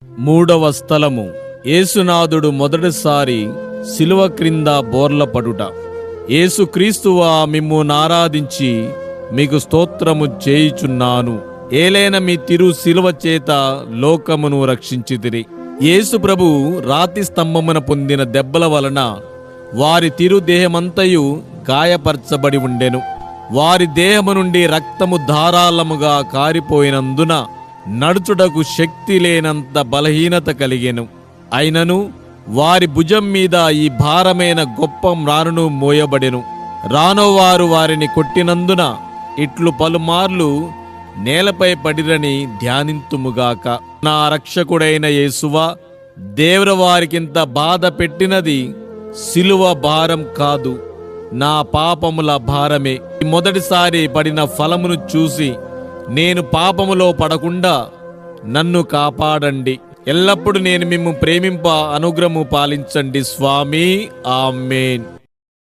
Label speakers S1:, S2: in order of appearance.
S1: మూడవ స్థలము యేసునాథుడు మొదటిసారి శిలువ క్రింద బోర్లపడుట. యేసుక్రీస్తువా, మిమ్ము నారాధించి మీకు స్తోత్రము చేయుచున్నాను. ఏలైన మీ తిరు శిలువ చేత లోకమును రక్షించితిరి. యేసు ప్రభు రాతి స్తంభమున పొందిన దెబ్బల వలన వారి తిరు దేహమంతయు గాయపరచబడి ఉండెను. వారి దేహము నుండి రక్తము ధారాళముగా కారిపోయినందున నడుచుటకు శక్తి లేనంత బలహీనత కలిగెను. అయినను వారి భుజం మీద ఈ భారమైన గొప్ప మ్రానును మోయబడెను. రానోవారు వారిని కొట్టినందున ఇట్లు పలుమార్లు నేలపై పడిరని ధ్యానింతుముగాక. నా రక్షకుడైన యేసువా, దేవుల వారికింత బాధ పెట్టినది శిలువ భారం కాదు, నా పాపముల భారమే. మొదటిసారి పడిన ఫలమును చూసి నేను పాపములో పడకుండా నన్ను కాపాడండి. ఎల్లప్పుడూ నేను మిమ్ము ప్రేమింప అనుగ్రహము పాలించండి స్వామి. ఆమేన్.